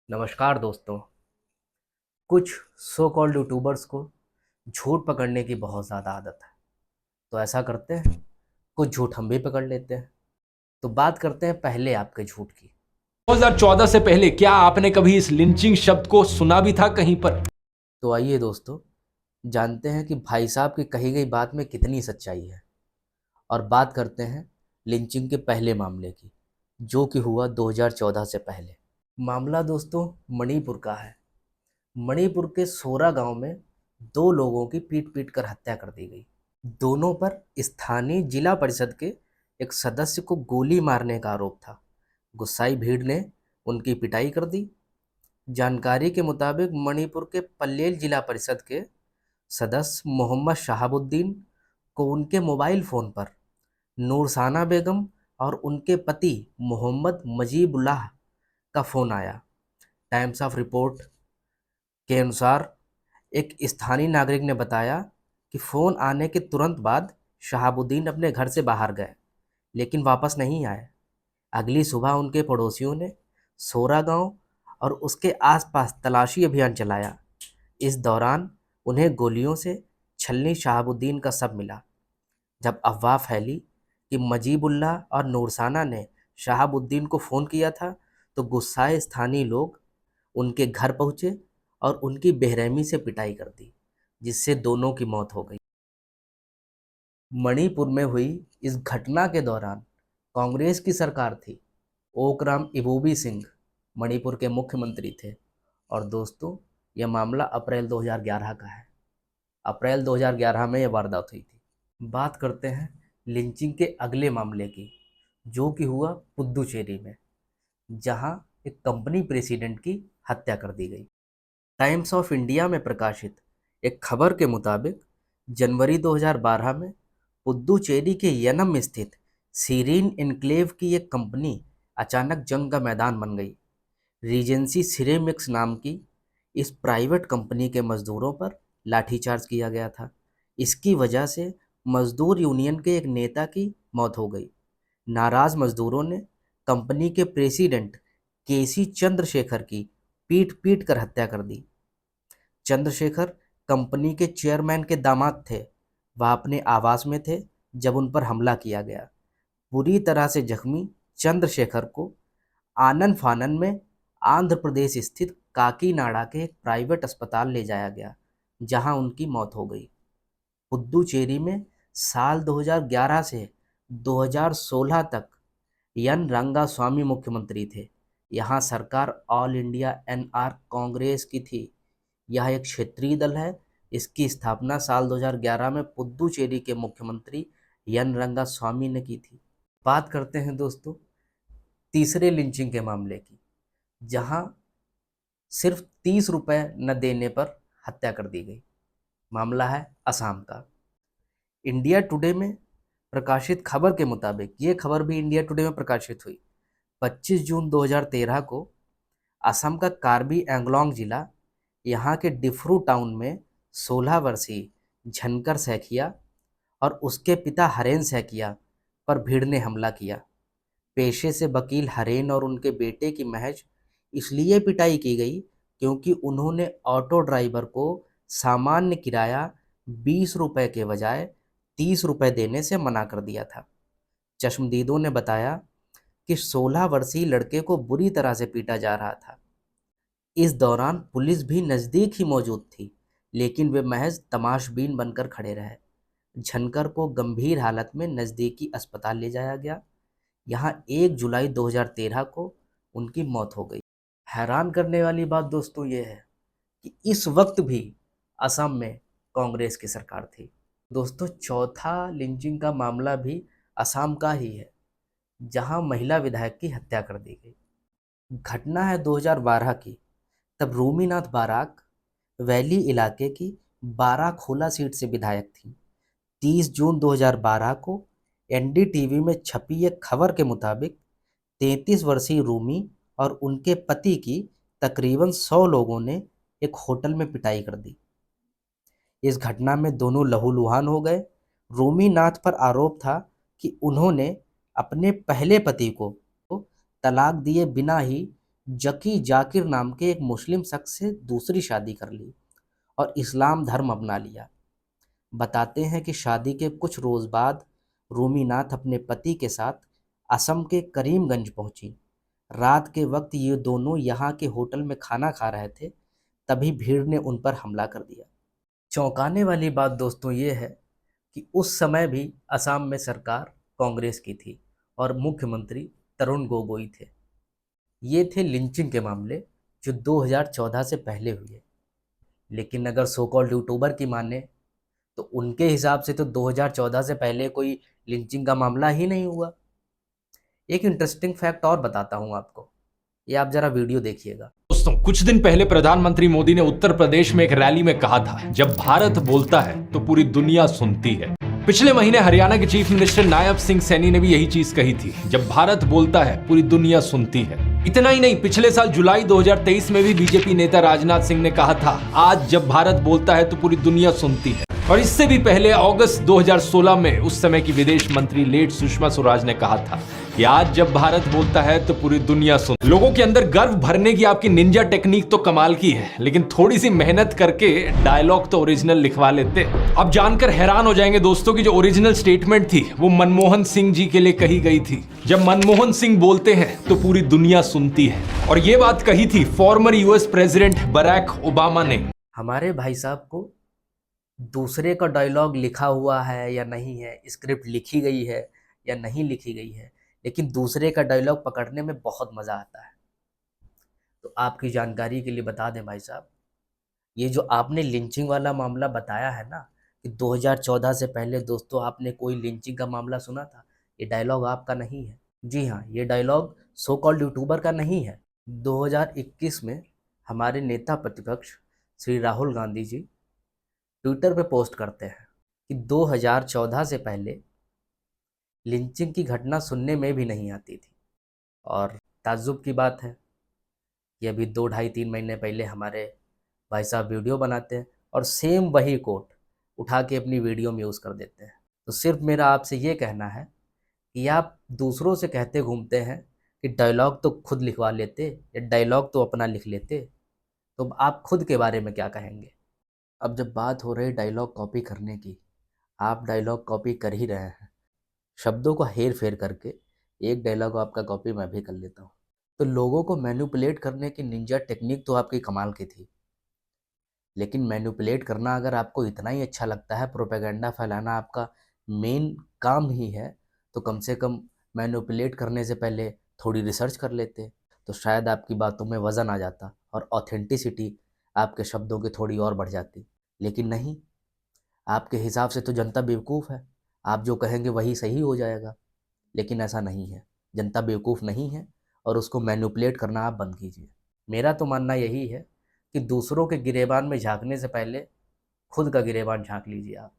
नमस्कार दोस्तों। कुछ सो कॉल्ड यूट्यूबर्स को झूठ पकड़ने की बहुत ज़्यादा आदत है। तो ऐसा करते हैं, कुछ झूठ हम भी पकड़ लेते हैं। तो बात करते हैं पहले आपके झूठ की। 2014 से पहले क्या आपने कभी इस लिंचिंग शब्द को सुना भी था कहीं पर? तो आइए दोस्तों, जानते हैं कि भाई साहब की कही गई बात में कितनी सच्चाई है। और बात करते हैं लिंचिंग के पहले मामले की, जो कि हुआ 2014 से पहले। मामला दोस्तों मणिपुर का है। मणिपुर के सोरा गांव में दो लोगों की पीट पीट कर हत्या कर दी गई। दोनों पर स्थानीय जिला परिषद के एक सदस्य को गोली मारने का आरोप था। गुस्साई भीड़ ने उनकी पिटाई कर दी। जानकारी के मुताबिक मणिपुर के पल्लेल जिला परिषद के सदस्य मोहम्मद शहाबुद्दीन को उनके मोबाइल फ़ोन पर नूरसाना बेगम और उनके पति मोहम्मद मजीबुल्लाह का फ़ोन आया। टाइम्स ऑफ रिपोर्ट के अनुसार एक स्थानीय नागरिक ने बताया कि फ़ोन आने के तुरंत बाद शहाबुद्दीन अपने घर से बाहर गए, लेकिन वापस नहीं आए। अगली सुबह उनके पड़ोसियों ने सोरा गांव और उसके आसपास तलाशी अभियान चलाया। इस दौरान उन्हें गोलियों से छलनी शहाबुद्दीन का शव मिला। जब अफवाह फैली कि मजीबुल्लाह और नूरसाना ने शहाबुद्दीन को फ़ोन किया था, तो गुस्साए स्थानीय लोग उनके घर पहुंचे और उनकी बेरहमी से पिटाई कर दी, जिससे दोनों की मौत हो गई। मणिपुर में हुई इस घटना के दौरान कांग्रेस की सरकार थी। ओकराम इबोबी सिंह मणिपुर के मुख्यमंत्री थे। और दोस्तों, यह मामला अप्रैल 2011 का है। अप्रैल 2011 में यह वारदात हुई थी। बात करते हैं लिंचिंग के अगले मामले की, जो कि हुआ पुद्दुचेरी में, जहां एक कंपनी प्रेसिडेंट की हत्या कर दी गई। टाइम्स ऑफ इंडिया में प्रकाशित एक खबर के मुताबिक जनवरी 2012 में पुद्दुचेरी के यनम स्थित सीरीन एन्क्लेव की एक कंपनी अचानक जंग का मैदान बन गई। रीजेंसी सिरेमिक्स नाम की इस प्राइवेट कंपनी के मजदूरों पर लाठीचार्ज किया गया था। इसकी वजह से मजदूर यूनियन के एक नेता की मौत हो गई। नाराज मजदूरों ने कंपनी के प्रेसिडेंट केसी चंद्रशेखर की पीट पीट कर हत्या कर दी। चंद्रशेखर कंपनी के चेयरमैन के दामाद थे। वह अपने आवास में थे जब उन पर हमला किया गया। बुरी तरह से जख्मी चंद्रशेखर को आनन फानन में आंध्र प्रदेश स्थित काकीनाडा के एक प्राइवेट अस्पताल ले जाया गया, जहां उनकी मौत हो गई। पुद्दुचेरी में साल 2011 से 2016 तक एन रंगास्वामी मुख्यमंत्री थे। यहाँ सरकार ऑल इंडिया एनआर कांग्रेस की थी। यह एक क्षेत्रीय दल है। इसकी स्थापना साल 2011 में पुद्दुचेरी के मुख्यमंत्री एन रंगास्वामी ने की थी। बात करते हैं दोस्तों तीसरे लिंचिंग के मामले की, जहां सिर्फ 30 रुपए न देने पर हत्या कर दी गई। मामला है असम का। इंडिया टुडे में प्रकाशित खबर के मुताबिक ये खबर भी इंडिया टुडे में प्रकाशित हुई। 25 जून 2013 को असम का कार्बी एंगलोंग जिला, यहाँ के डिफ्रू टाउन में 16 वर्षीय झनकर सैकिया और उसके पिता हरेन सैकिया पर भीड़ ने हमला किया। पेशे से वकील हरेन और उनके बेटे की महज इसलिए पिटाई की गई क्योंकि उन्होंने ऑटो ड्राइवर को सामान्य किराया 20 रुपए के बजाय 30 रुपए देने से मना कर दिया था। चश्मदीदों ने बताया कि 16 वर्षीय लड़के को बुरी तरह से पीटा जा रहा था। इस दौरान पुलिस भी नज़दीक ही मौजूद थी, लेकिन वे महज तमाशबीन बनकर खड़े रहे। झनकर को गंभीर हालत में नज़दीकी अस्पताल ले जाया गया। यहाँ 1 जुलाई 2013 को उनकी मौत हो गई। हैरान करने वाली बात दोस्तों ये है कि इस वक्त भी असम में कांग्रेस की सरकार थी। दोस्तों चौथा लिंचिंग का मामला भी असम का ही है, जहां महिला विधायक की हत्या कर दी गई। घटना है 2012 की। तब रूमीनाथ बाराक वैली इलाके की बाराखोला सीट से विधायक थी। 30 जून 2012 को एनडीटीवी में छपी एक खबर के मुताबिक 33 वर्षीय रूमी और उनके पति की तकरीबन 100 लोगों ने एक होटल में पिटाई कर दी। इस घटना में दोनों लहूलुहान हो गए। रूमी नाथ पर आरोप था कि उन्होंने अपने पहले पति को तलाक दिए बिना ही जकी जाकिर नाम के एक मुस्लिम शख्स से दूसरी शादी कर ली और इस्लाम धर्म अपना लिया। बताते हैं कि शादी के कुछ रोज बाद रूमीनाथ अपने पति के साथ असम के करीमगंज पहुंची। रात के वक्त ये दोनों यहाँ के होटल में खाना खा रहे थे, तभी भीड़ ने उन पर हमला कर दिया। चौंकाने वाली बात दोस्तों ये है कि उस समय भी असम में सरकार कांग्रेस की थी और मुख्यमंत्री तरुण गोगोई थे। ये थे लिंचिंग के मामले जो 2014 से पहले हुए। लेकिन अगर सो कॉल्ड यूट्यूबर की माने तो उनके हिसाब से तो 2014 से पहले कोई लिंचिंग का मामला ही नहीं हुआ। एक इंटरेस्टिंग फैक्ट और बताता हूँ आपको, ये आप जरा वीडियो देखिएगा। दोस्तों, कुछ दिन पहले प्रधानमंत्री मोदी ने उत्तर प्रदेश में एक रैली में कहा था, जब भारत बोलता है तो पूरी दुनिया सुनती है। पिछले महीने हरियाणा के चीफ मिनिस्टर नायब सिंह सैनी ने भी यही चीज कही थी, जब भारत बोलता है पूरी दुनिया सुनती है। इतना ही नहीं, पिछले साल जुलाई 2023 में भी बीजेपी नेता राजनाथ सिंह ने कहा था, आज जब भारत बोलता है तो पूरी दुनिया सुनती है। और इससे भी पहले अगस्त 2016 में उस समय की विदेश मंत्री लेट सुषमा स्वराज ने कहा था कि आज जब भारत बोलता है तो पूरी दुनिया सुन। लोगों के अंदर गर्व भरने की आपकी निंजा टेक्निक तो कमाल की है, लेकिन थोड़ी सी मेहनत करके डायलॉग तो ओरिजिनल लिखवा लेते। अब जानकर हैरान हो जाएंगे दोस्तों की जो ओरिजिनल स्टेटमेंट थी वो मनमोहन सिंह जी के लिए कही गई थी। जब मनमोहन सिंह बोलते हैं तो पूरी दुनिया सुनती है, और ये बात कही थी former US president Barack Obama ने। हमारे भाई साहब को दूसरे का डायलॉग लिखा हुआ है या नहीं है, स्क्रिप्ट लिखी गई है या नहीं लिखी गई है, लेकिन दूसरे का डायलॉग पकड़ने में बहुत मज़ा आता है। तो आपकी जानकारी के लिए बता दें भाई साहब, ये जो आपने लिंचिंग वाला मामला बताया है ना कि 2014 से पहले दोस्तों आपने कोई लिंचिंग का मामला सुना था, ये डायलॉग आपका नहीं है। जी हाँ, ये डायलॉग सो कॉल्ड यूट्यूबर का नहीं है। 2021 में हमारे नेता प्रतिपक्ष श्री राहुल गांधी जी ट्विटर पे पोस्ट करते हैं कि 2014 से पहले लिंचिंग की घटना सुनने में भी नहीं आती थी। और ताज्जुब की बात है, ये अभी 2 ढाई 3 महीने पहले हमारे भाई साहब वीडियो बनाते हैं और सेम वही कोट उठा के अपनी वीडियो में यूज़ कर देते हैं। तो सिर्फ मेरा आपसे ये कहना है कि आप दूसरों से कहते घूमते हैं कि डायलॉग तो खुद लिखवा लेते या डायलॉग तो अपना लिख लेते, तो आप खुद के बारे में क्या कहेंगे? अब जब बात हो रही डायलॉग कॉपी करने की, आप डायलॉग कॉपी कर ही रहे हैं, शब्दों को हेर फेर करके एक डायलॉग आपका कॉपी मैं भी कर लेता हूँ। तो लोगों को मैनिपुलेट करने की निंजा टेक्निक तो आपकी कमाल की थी, लेकिन मैनिपुलेट करना अगर आपको इतना ही अच्छा लगता है, प्रोपेगेंडा फैलाना आपका मेन काम ही है, तो कम से कम मैनिपुलेट करने से पहले थोड़ी रिसर्च कर लेते, तो शायद आपकी बातों में वज़न आ जाता और ऑथेंटिसिटी आपके शब्दों की थोड़ी और बढ़ जाती। लेकिन नहीं, आपके हिसाब से तो जनता बेवकूफ़ है, आप जो कहेंगे वही सही हो जाएगा। लेकिन ऐसा नहीं है, जनता बेवकूफ़ नहीं है और उसको मैनिपुलेट करना आप बंद कीजिए। मेरा तो मानना यही है कि दूसरों के गिरेबान में झांकने से पहले खुद का गिरेबान झांक लीजिए आप।